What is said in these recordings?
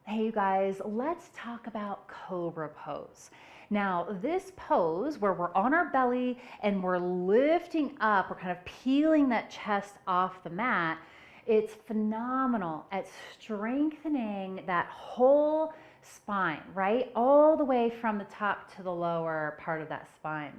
Hey you guys, let's talk about Cobra pose. Now this pose where we're on our belly and we're lifting up, we're kind of peeling that chest off the mat, it's phenomenal at strengthening that whole spine, right? All the way from the top to the lower part of that spine.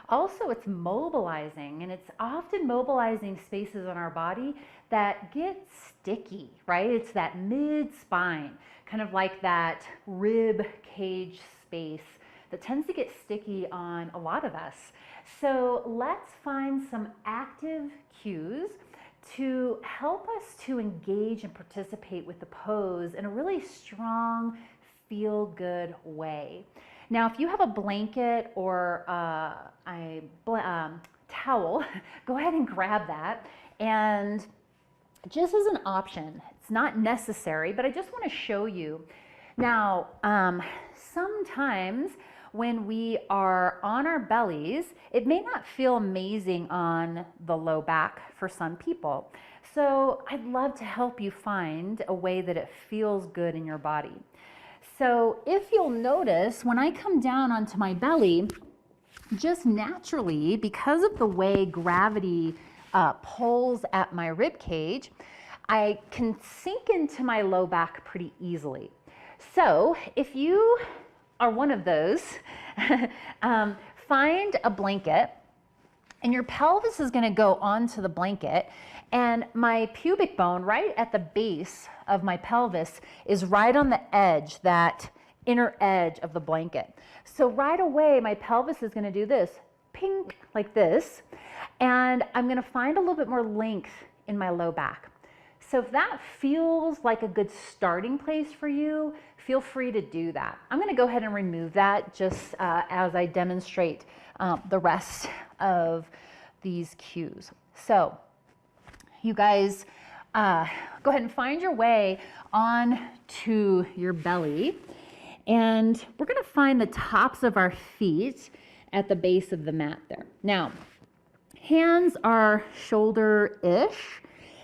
Also, it's mobilizing, and it's often mobilizing spaces on our body that get sticky, right? It's that mid-spine, kind of like that rib cage space that tends to get sticky on a lot of us. So let's find some active cues to help us to engage and participate with the pose in a really strong, feel-good way. Now, if you have a blanket or a towel, go ahead and grab that. And just as an option, it's not necessary, but I just want to show you. Now, sometimes when we are on our bellies, it may not feel amazing on the low back for some people. So I'd love to help you find a way that it feels good in your body. So if you'll notice, when I come down onto my belly, just naturally, because of the way gravity pulls at my rib cage, I can sink into my low back pretty easily. So if you are one of those, find a blanket, and your pelvis is going to go onto the blanket, and my pubic bone right at the base of my pelvis is right on the edge, that inner edge of the blanket. So right away, my pelvis is going to do this, pink, like this, and I'm going to find a little bit more length in my low back. So if that feels like a good starting place for you, feel free to do that. I'm going to go ahead and remove that just as I demonstrate the rest of these cues. So you guys go ahead and find your way on to your belly, and we're going to find the tops of our feet at the base of the mat there. Now, hands are shoulder-ish.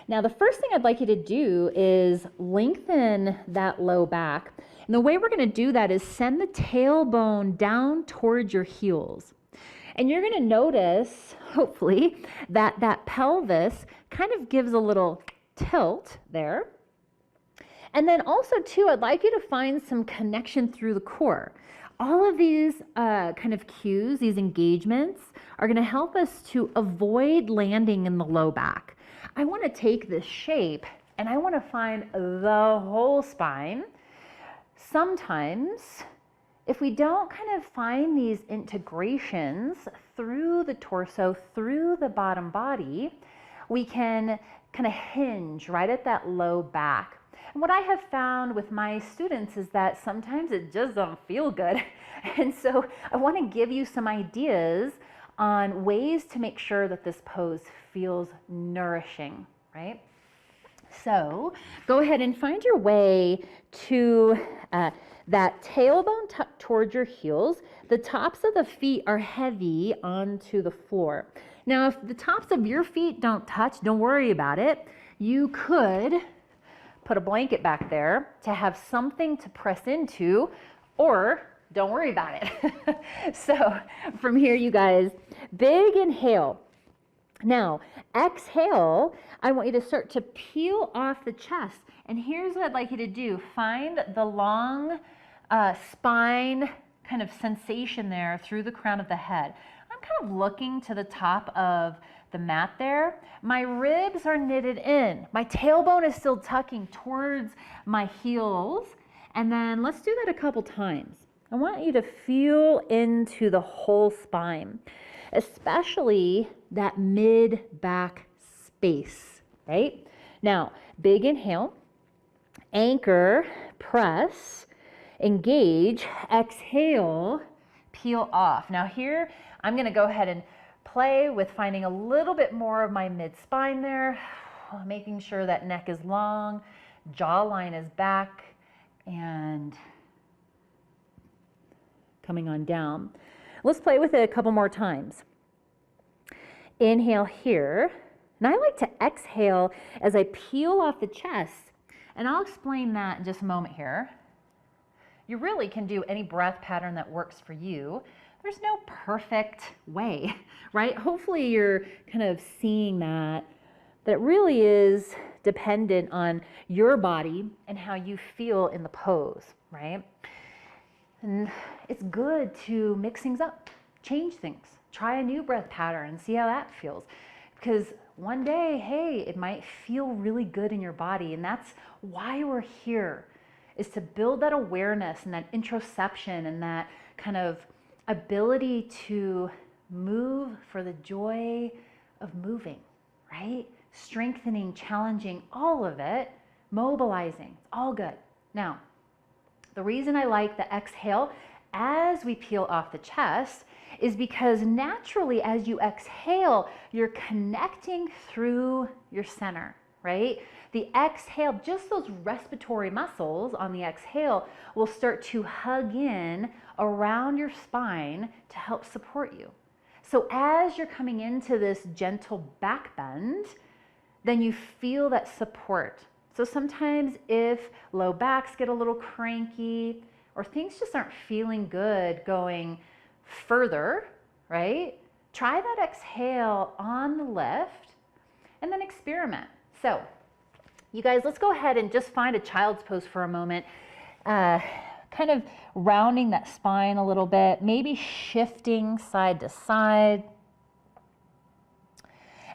Now, the first thing I'd like you to do is lengthen that low back. And the way we're going to do that is send the tailbone down towards your heels. And you're going to notice, hopefully, that that pelvis kind of gives a little tilt there. And then also, too, I'd like you to find some connection through the core. All of these kind of cues, these engagements, are going to help us to avoid landing in the low back. I want to take this shape, and I want to find the whole spine. Sometimes, if we don't kind of find these integrations through the torso, through the bottom body, we can kind of hinge right at that low back. And what I have found with my students is that sometimes it just doesn't feel good. And so I want to give you some ideas on ways to make sure that this pose feels nourishing, right? So go ahead and find your way to that tailbone tucked towards your heels. The tops of the feet are heavy onto the floor. Now, if the tops of your feet don't touch, don't worry about it. You could put a blanket back there to have something to press into, or don't worry about it. So from here, you guys, big inhale. Now, exhale, I want you to start to peel off the chest. And here's what I'd like you to do. Find the long spine kind of sensation there through the crown of the head. I'm kind of looking to the top of the mat there. My ribs are knitted in. My tailbone is still tucking towards my heels. And then let's do that a couple times. I want you to feel into the whole spine, especially that mid-back space, right? Now, big inhale, anchor, press, engage, exhale, peel off. Now here, I'm gonna go ahead and play with finding a little bit more of my mid-spine there, making sure that neck is long, jawline is back, and coming on down. Let's play with it a couple more times. Inhale here, and I like to exhale as I peel off the chest, and I'll explain that in just a moment here. You really can do any breath pattern that works for you. There's no perfect way, right? Hopefully you're kind of seeing that it really is dependent on your body and how you feel in the pose, right? And it's good to mix things up, change things, try a new breath pattern and see how that feels. Because one day, hey, it might feel really good in your body. And that's why we're here, is to build that awareness and that introspection and that kind of ability to move for the joy of moving, right? Strengthening, challenging, all of it, mobilizing, it's all good. Now, the reason I like the exhale as we peel off the chest is because naturally as you exhale, you're connecting through your center, right? The exhale, just those respiratory muscles on the exhale will start to hug in around your spine to help support you. So as you're coming into this gentle back bend, then you feel that support. So sometimes if low backs get a little cranky or things just aren't feeling good going further, right? Try that exhale on the lift and then experiment. So you guys, let's go ahead and just find a child's pose for a moment. Kind of rounding that spine a little bit, maybe shifting side to side.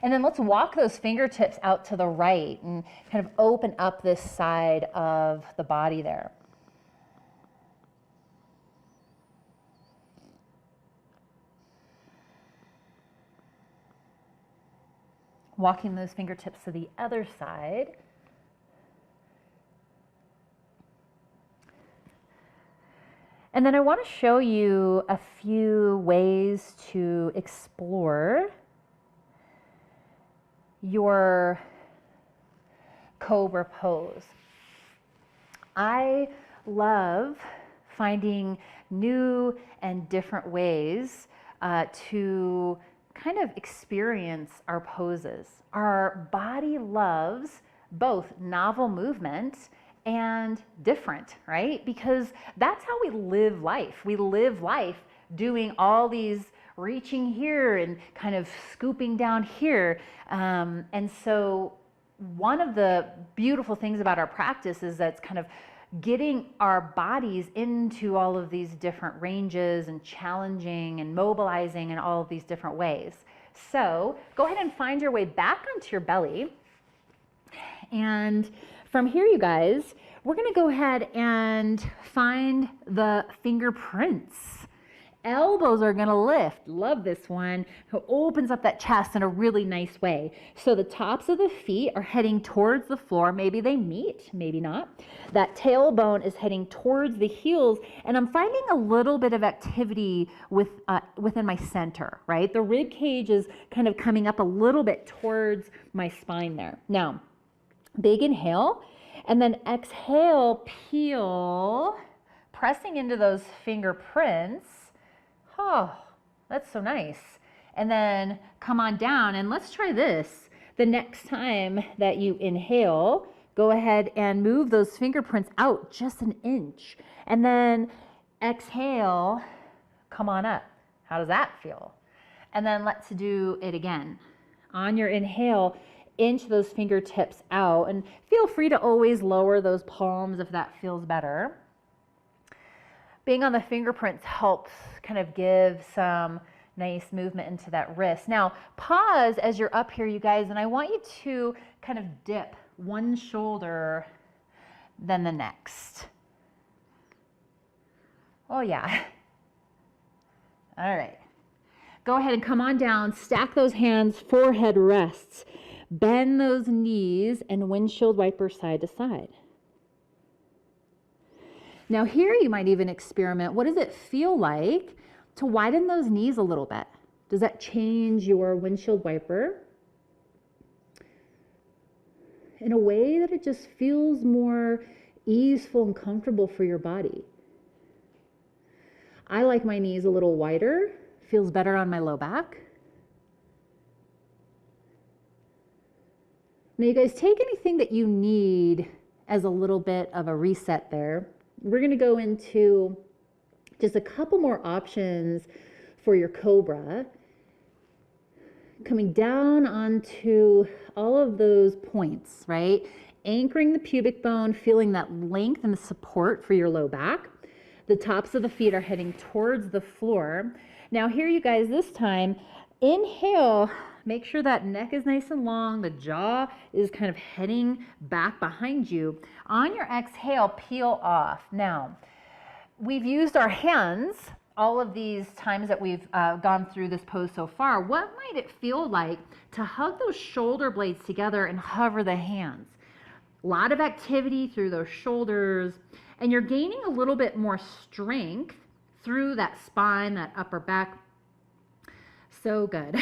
And then let's walk those fingertips out to the right and kind of open up this side of the body there. Walking those fingertips to the other side. And then I want to show you a few ways to explore your Cobra pose. I love finding new and different ways to kind of experience our poses. Our body loves both novel movement and different, right? Because that's how we live life. We live life doing all these reaching here and kind of scooping down here. And so one of the beautiful things about our practice is that it's kind of getting our bodies into all of these different ranges and challenging and mobilizing in all of these different ways. So go ahead and find your way back onto your belly. And from here, you guys, we're going to go ahead and find the fingerprints. Elbows are going to lift. Love this one. It opens up that chest in a really nice way. So the tops of the feet are heading towards the floor. Maybe they meet, maybe not. That tailbone is heading towards the heels. And I'm finding a little bit of activity within my center, right? The rib cage is kind of coming up a little bit towards my spine there. Now, big inhale. And then exhale, peel, pressing into those fingerprints. Oh, that's so nice. And then come on down and let's try this. The next time that you inhale, go ahead and move those fingerprints out just an inch. And then exhale, come on up. How does that feel? And then let's do it again. On your inhale, inch those fingertips out and feel free to always lower those palms if that feels better. Being on the fingerprints helps kind of give some nice movement into that wrist. Now, pause as you're up here, you guys, and I want you to kind of dip one shoulder, then the next. Oh, yeah. All right. Go ahead and come on down, stack those hands, forehead rests, bend those knees, and windshield wiper side to side. Now here you might even experiment. What does it feel like to widen those knees a little bit? Does that change your windshield wiper in a way that it just feels more easeful and comfortable for your body? I like my knees a little wider. Feels better on my low back. Now you guys take anything that you need as a little bit of a reset there. we're going to go into just a couple more options for your Cobra. Coming down onto all of those points, right? Anchoring the pubic bone, feeling that length and the support for your low back. The tops of the feet are heading towards the floor. Now here, you guys, this time, inhale, make sure that neck is nice and long, the jaw is kind of heading back behind you. On your exhale, peel off. Now, we've used our hands all of these times that we've gone through this pose so far. What might it feel like to hug those shoulder blades together and hover the hands? A lot of activity through those shoulders, and you're gaining a little bit more strength through that spine, that upper back. So good.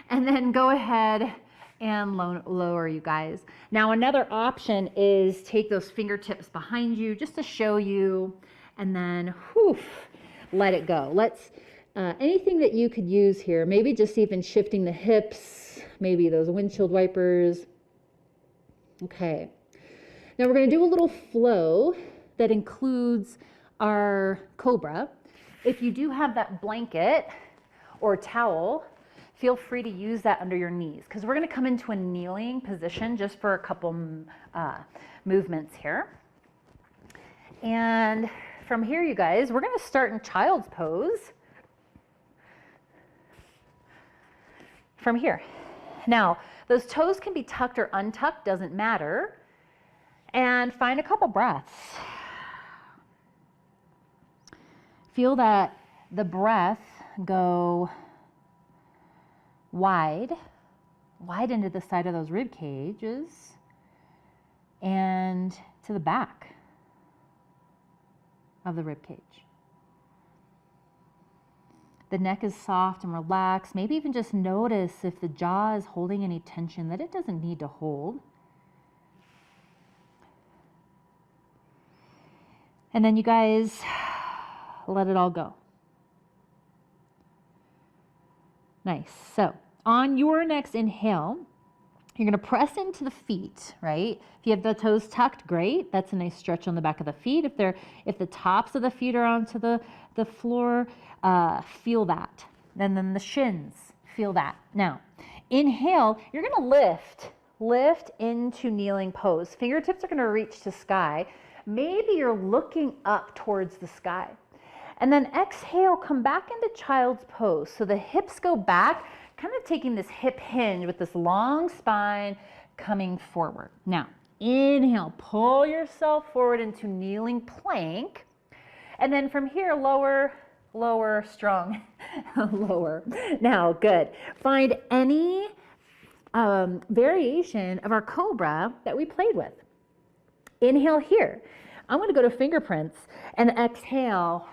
And then go ahead and lower, you guys. Now another option is take those fingertips behind you just to show you, and then whew, let it go. Let's anything that you could use here, maybe just even shifting the hips, maybe those windshield wipers. Okay, now we're going to do a little flow that includes our Cobra. If you do have that blanket or towel, feel free to use that under your knees, because we're going to come into a kneeling position just for a couple movements here. And from here, you guys, we're going to start in child's pose from here. Now, those toes can be tucked or untucked, doesn't matter. And find a couple breaths. Feel that the breath go wide into the side of those rib cages and to the back of the rib cage. The neck is soft and relaxed. Maybe even just notice if the jaw is holding any tension that it doesn't need to hold. And then you guys let it all go. Nice. So on your next inhale, you're going to press into the feet, right? If you have the toes tucked, great. That's a nice stretch on the back of the feet. If the tops of the feet are onto the floor, feel that. And then the shins, feel that. Now, inhale, you're going to lift into kneeling pose. Fingertips are going to reach to sky. Maybe you're looking up towards the sky. And then exhale, come back into child's pose. So the hips go back, kind of taking this hip hinge with this long spine coming forward. Now, inhale, pull yourself forward into kneeling plank. And then from here, lower, strong, lower. Now, good. Find any variation of our Cobra that we played with. Inhale here. I'm going to go to fingerprints and exhale.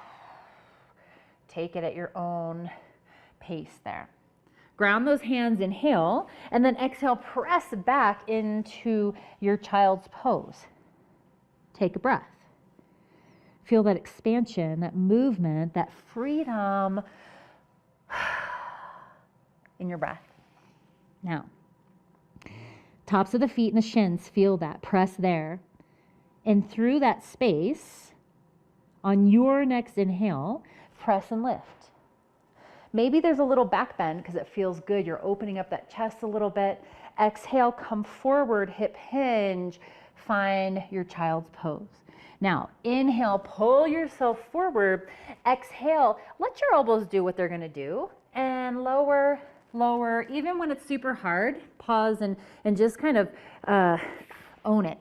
Take it at your own pace there. Ground those hands, inhale, and then exhale, press back into your child's pose. Take a breath. Feel that expansion, that movement, that freedom in your breath. Now, tops of the feet and the shins, feel that, press there. And through that space, on your next inhale, press and lift. Maybe there's a little back bend because it feels good. You're opening up that chest a little bit. Exhale, come forward, hip hinge, find your child's pose. Now, inhale, pull yourself forward. Exhale, let your elbows do what they're going to do. And lower, lower. Even when it's super hard, pause and just kind of own it.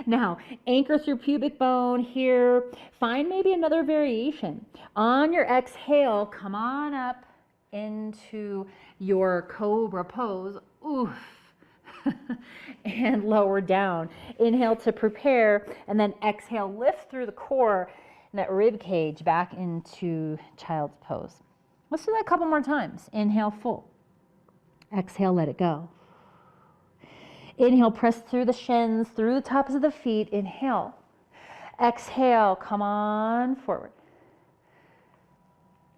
Now, anchor through pubic bone here. Find maybe another variation. On your exhale, come on up into your Cobra pose. Oof. And lower down. Inhale to prepare, and then exhale, lift through the core and that rib cage back into child's pose. Let's do that a couple more times. Inhale, full. Exhale, let it go. Inhale, press through the shins, through the tops of the feet. Inhale. Exhale, come on forward.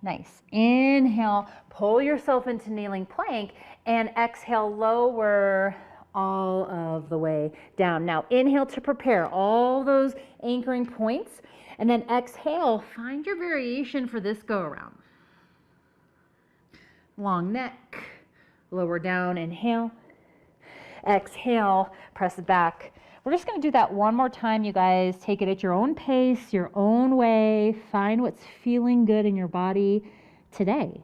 Nice. Inhale, pull yourself into kneeling plank, and exhale, lower all of the way down. Now inhale to prepare all those anchoring points, and then exhale, find your variation for this go around. Long neck, lower down, inhale. Exhale, press it back. We're just going to do that one more time, you guys. Take it at your own pace, your own way. Find what's feeling good in your body today.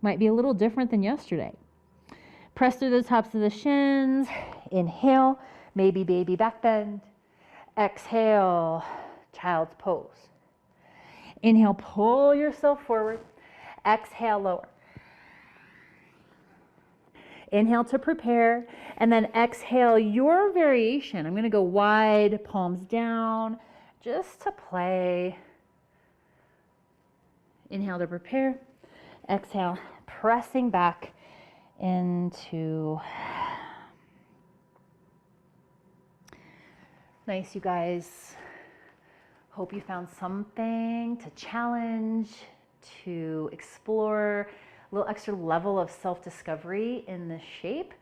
Might be a little different than yesterday. Press through the tops of the shins. Inhale, maybe baby back bend. Exhale, child's pose. Inhale, pull yourself forward. Exhale, lower. Inhale to prepare, and then exhale your variation. I'm going to go wide, palms down, just to play. Inhale to prepare. Exhale, pressing back into. Nice, you guys. Hope you found something to challenge, to explore, a little extra level of self-discovery in this shape.